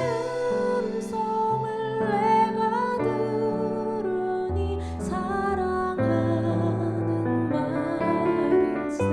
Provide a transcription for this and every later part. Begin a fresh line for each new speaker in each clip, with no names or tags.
음성을 내가 들으니 사랑하는 말일세.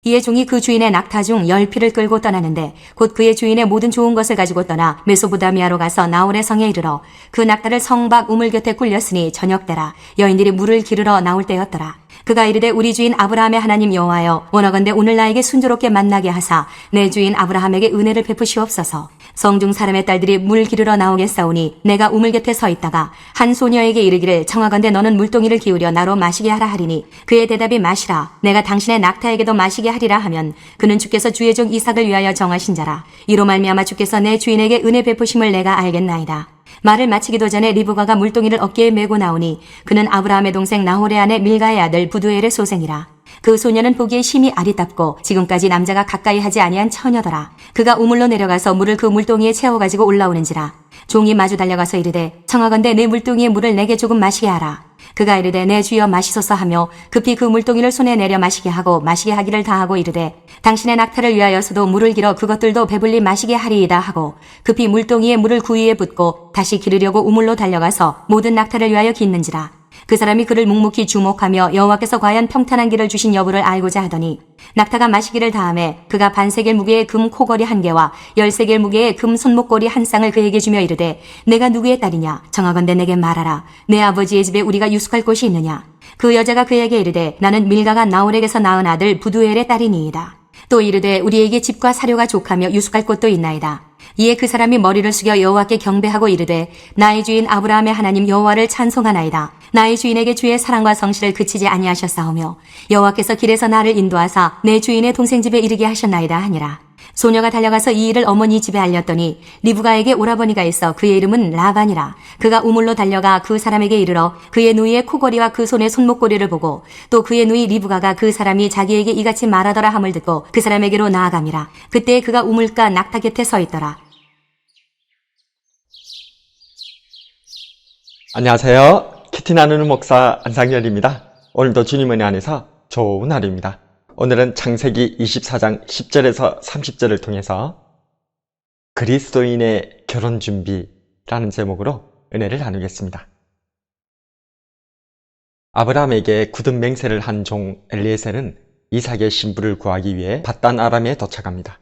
이에 종이 그 주인의 낙타 중 10피를 끌고 떠나는데 곧 그의 주인의 모든 좋은 것을 가지고 떠나 메소보다미아로 가서 나홀의 성에 이르러 그 낙타를 성 밖 우물 곁에 굴렸으니 저녁 때라 여인들이 물을 기르러 나올 때였더라. 그가 이르되 우리 주인 아브라함의 하나님 여호와여 원하건대 오늘 나에게 순조롭게 만나게 하사 내 주인 아브라함에게 은혜를 베푸시옵소서. 성중 사람의 딸들이 물 기르러 나오겠사오니 내가 우물 곁에 서 있다가 한 소녀에게 이르기를 청하건대 너는 물동이를 기울여 나로 마시게 하라 하리니 그의 대답이 마시라 내가 당신의 낙타에게도 마시게 하리라 하면 그는 주께서 주의 종 이삭을 위하여 정하신 자라. 이로 말미암아 주께서 내 주인에게 은혜 베푸심을 내가 알겠나이다. 말을 마치기도 전에 리브가가 물동이를 어깨에 메고 나오니 그는 아브라함의 동생 나홀의 아내 밀가의 아들 부두엘의 소생이라. 그 소녀는 보기에 심히 아리답고 지금까지 남자가 가까이 하지 아니한 처녀더라. 그가 우물로 내려가서 물을 그 물동이에 채워가지고 올라오는지라. 종이 마주 달려가서 이르되 청하건대 내 물동이의 물을 내게 조금 마시게 하라. 그가 이르되 내 주여 마시소서 하며 급히 그 물동이를 손에 내려 마시게 하고 마시게 하기를 다하고 이르되 당신의 낙타를 위하여서도 물을 길어 그것들도 배불리 마시게 하리이다 하고 급히 물동이에 물을 구이에 붓고 다시 기르려고 우물로 달려가서 모든 낙타를 위하여 깃는지라. 그 사람이 그를 묵묵히 주목하며 여호와께서 과연 평탄한 길을 주신 여부를 알고자 하더니 낙타가 마시기를 다하매 그가 반세겔 무게의 금 코걸이 1개와 10세겔 무게의 금 손목걸이 1쌍을 그에게 주며 이르되 내가 누구의 딸이냐 청하건대 내게 말하라. 내 아버지의 집에 우리가 유숙할 곳이 있느냐. 그 여자가 그에게 이르되 나는 밀가가 나홀에게서 낳은 아들 부두엘의 딸이니이다. 또 이르되 우리에게 집과 사료가 족하며 유숙할 곳도 있나이다. 이에 그 사람이 머리를 숙여 여호와께 경배하고 이르되 나의 주인 아브라함의 하나님 여호와를 찬송하나이다. 나의 주인에게 주의 사랑과 성실을 그치지 아니하셨사오며 여호와께서 길에서 나를 인도하사 내 주인의 동생 집에 이르게 하셨나이다 하니라. 소녀가 달려가서 이 일을 어머니 집에 알렸더니 리브가에게 오라버니가 있어 그의 이름은 라반이라. 그가 우물로 달려가 그 사람에게 이르러 그의 누이의 코걸이와 그 손의 손목걸이를 보고 또 그의 누이 리브가가 그 사람이 자기에게 이같이 말하더라 함을 듣고 그 사람에게로 나아감이라. 그때 그가 우물가 낙타 곁에 서 있더라.
안녕하세요. 키티 나누는 목사 안상열입니다. 오늘도 주님 은혜 안에서 좋은 하루입니다. 오늘은 창세기 24장 10절에서 30절을 통해서 그리스도인의 결혼 준비라는 제목으로 은혜를 나누겠습니다. 아브라함에게 굳은 맹세를 한 종 엘리에셀은 이삭의 신부를 구하기 위해 밧단 아람에 도착합니다.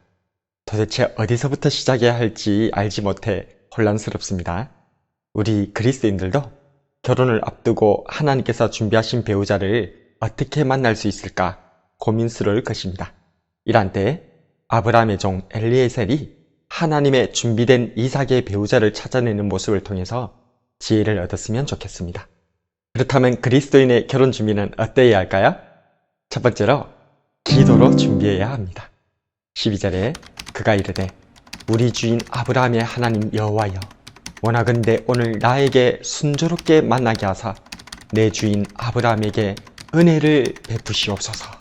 도대체 어디서부터 시작해야 할지 알지 못해 혼란스럽습니다. 우리 그리스도인들도 결혼을 앞두고 하나님께서 준비하신 배우자를 어떻게 만날 수 있을까 고민스러울 것입니다. 이런 때 아브라함의 종 엘리에셀이 하나님의 준비된 이삭의 배우자를 찾아내는 모습을 통해서 지혜를 얻었으면 좋겠습니다. 그렇다면 그리스도인의 결혼 준비는 어때야 할까요? 첫 번째로 기도로 준비해야 합니다. 12절에 그가 이르되 우리 주인 아브라함의 하나님 여호와여 원하건대 오늘 나에게 순조롭게 만나게 하사 내 주인 아브라함에게 은혜를 베푸시옵소서.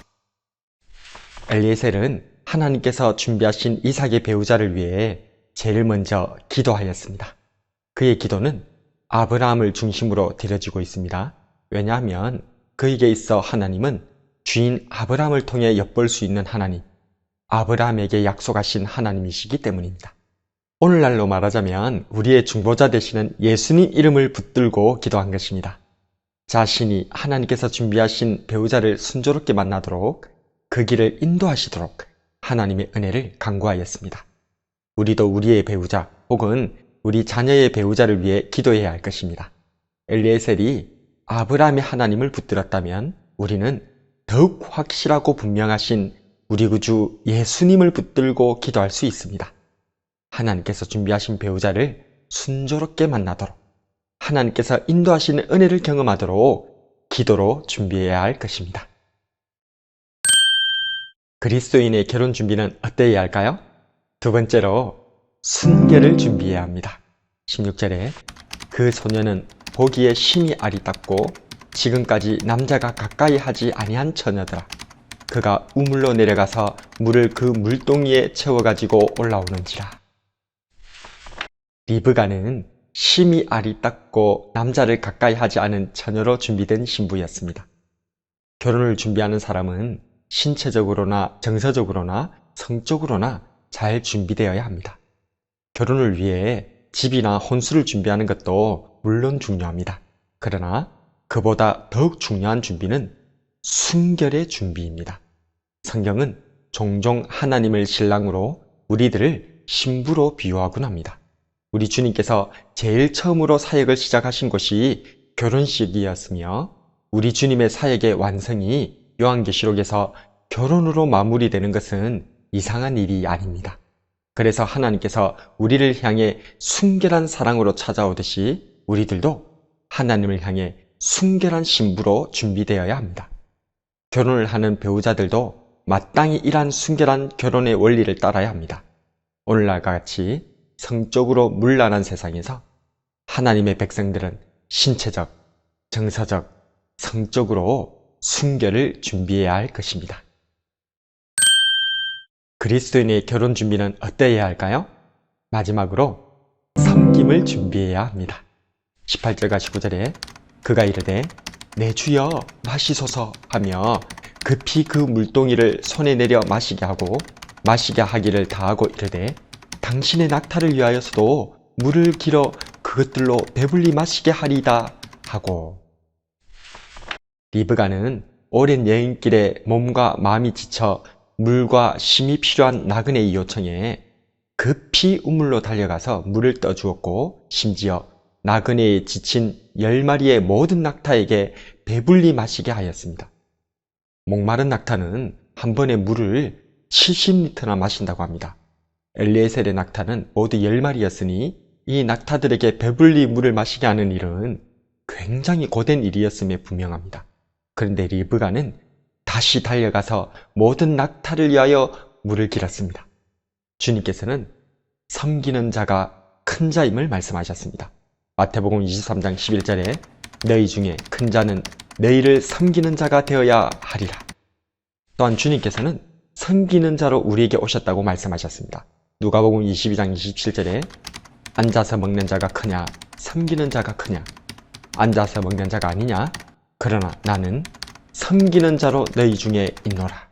엘리에셀은 하나님께서 준비하신 이삭의 배우자를 위해 제일 먼저 기도하였습니다. 그의 기도는 아브라함을 중심으로 드려지고 있습니다. 왜냐하면 그에게 있어 하나님은 주인 아브라함을 통해 엿볼 수 있는 하나님, 아브라함에게 약속하신 하나님이시기 때문입니다. 오늘날로 말하자면 우리의 중보자 되시는 예수님 이름을 붙들고 기도한 것입니다. 자신이 하나님께서 준비하신 배우자를 순조롭게 만나도록 그 길을 인도하시도록 하나님의 은혜를 간구하였습니다. 우리도 우리의 배우자 혹은 우리 자녀의 배우자를 위해 기도해야 할 것입니다. 엘리에셀이 아브라함의 하나님을 붙들었다면 우리는 더욱 확실하고 분명하신 우리 구주 예수님을 붙들고 기도할 수 있습니다. 하나님께서 준비하신 배우자를 순조롭게 만나도록 하나님께서 인도하시는 은혜를 경험하도록 기도로 준비해야 할 것입니다. 그리스도인의 결혼 준비는 어때야 할까요? 두 번째로 순결을 준비해야 합니다. 16절에 그 소녀는 보기에 심히 아리답고 지금까지 남자가 가까이 하지 아니한 처녀더라. 그가 우물로 내려가서 물을 그 물동이에 채워가지고 올라오는지라. 리브가는 심히 아리답고 남자를 가까이 하지 않은 처녀로 준비된 신부였습니다. 결혼을 준비하는 사람은 신체적으로나 정서적으로나 성적으로나 잘 준비되어야 합니다. 결혼을 위해 집이나 혼수를 준비하는 것도 물론 중요합니다. 그러나 그보다 더욱 중요한 준비는 순결의 준비입니다. 성경은 종종 하나님을 신랑으로 우리들을 신부로 비유하곤 합니다. 우리 주님께서 제일 처음으로 사역을 시작하신 곳이 결혼식이었으며 우리 주님의 사역의 완성이 요한계시록에서 결혼으로 마무리되는 것은 이상한 일이 아닙니다. 그래서 하나님께서 우리를 향해 순결한 사랑으로 찾아오듯이 우리들도 하나님을 향해 순결한 신부로 준비되어야 합니다. 결혼을 하는 배우자들도 마땅히 이러한 순결한 결혼의 원리를 따라야 합니다. 오늘날과 같이 성적으로 문란한 세상에서 하나님의 백성들은 신체적, 정서적, 성적으로 순결을 준비해야 할 것입니다. 그리스도인의 결혼 준비는 어떠해야 할까요? 마지막으로 섬김을 준비해야 합니다. 18절과 19절에 그가 이르되 내 주여 마시소서 하며 급히 그 물동이를 손에 내려 마시게 하고 마시게 하기를 다하고 이르되 당신의 낙타를 위하여서도 물을 길어 그것들로 배불리 마시게 하리이다 하고. 리브가는 오랜 여행길에 몸과 마음이 지쳐 물과 쉼이 필요한 나그네의 요청에 급히 우물로 달려가서 물을 떠주었고 심지어 나그네에 지친 10마리의 모든 낙타에게 배불리 마시게 하였습니다. 목마른 낙타는 한 번에 물을 70리터나 마신다고 합니다. 엘리에셀의 낙타는 모두 10마리였으니 이 낙타들에게 배불리 물을 마시게 하는 일은 굉장히 고된 일이었음에 분명합니다. 그런데 리브가는 다시 달려가서 모든 낙타를 위하여 물을 길었습니다. 주님께서는 섬기는 자가 큰 자임을 말씀하셨습니다. 마태복음 23장 11절에 너희 중에 큰 자는 너희를 섬기는 자가 되어야 하리라. 또한 주님께서는 섬기는 자로 우리에게 오셨다고 말씀하셨습니다. 누가복음 22장 27절에 앉아서 먹는 자가 크냐 섬기는 자가 크냐 앉아서 먹는 자가 아니냐 그러나 나는 섬기는 자로 너희 중에 있노라.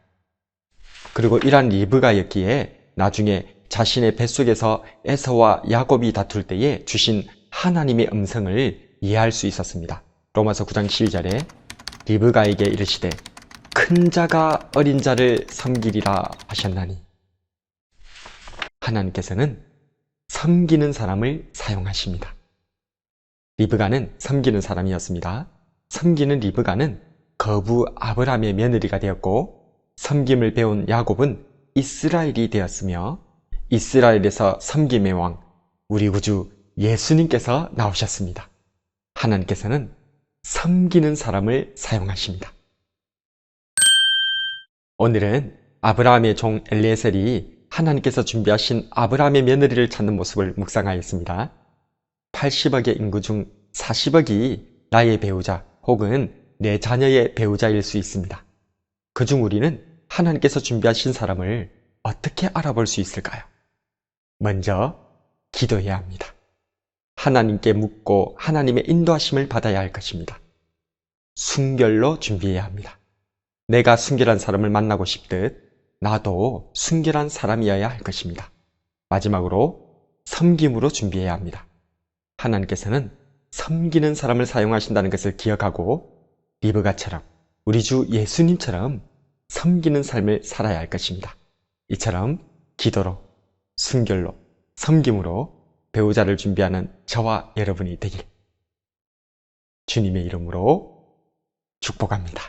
그리고 이러한 리브가였기에 나중에 자신의 뱃속에서 에서와 야곱이 다툴 때에 주신 하나님의 음성을 이해할 수 있었습니다. 로마서 9장 12절에 리브가에게 이르시되 큰 자가 어린 자를 섬기리라 하셨나니. 하나님께서는 섬기는 사람을 사용하십니다. 리브가는 섬기는 사람이었습니다. 섬기는 리브가는 거부 아브라함의 며느리가 되었고 섬김을 배운 야곱은 이스라엘이 되었으며 이스라엘에서 섬김의 왕 우리 구주 예수님께서 나오셨습니다. 하나님께서는 섬기는 사람을 사용하십니다. 오늘은 아브라함의 종 엘리에셀이 하나님께서 준비하신 아브라함의 며느리를 찾는 모습을 묵상하였습니다. 80억의 인구 중 40억이 나의 배우자 혹은 내 자녀의 배우자일 수 있습니다. 그중 우리는 하나님께서 준비하신 사람을 어떻게 알아볼 수 있을까요? 먼저 기도해야 합니다. 하나님께 묻고 하나님의 인도하심을 받아야 할 것입니다. 순결로 준비해야 합니다. 내가 순결한 사람을 만나고 싶듯 나도 순결한 사람이어야 할 것입니다. 마지막으로 섬김으로 준비해야 합니다. 하나님께서는 섬기는 사람을 사용하신다는 것을 기억하고 리브가처럼 우리 주 예수님처럼 섬기는 삶을 살아야 할 것입니다. 이처럼 기도로, 순결로, 섬김으로 배우자를 준비하는 저와 여러분이 되길 주님의 이름으로 축복합니다.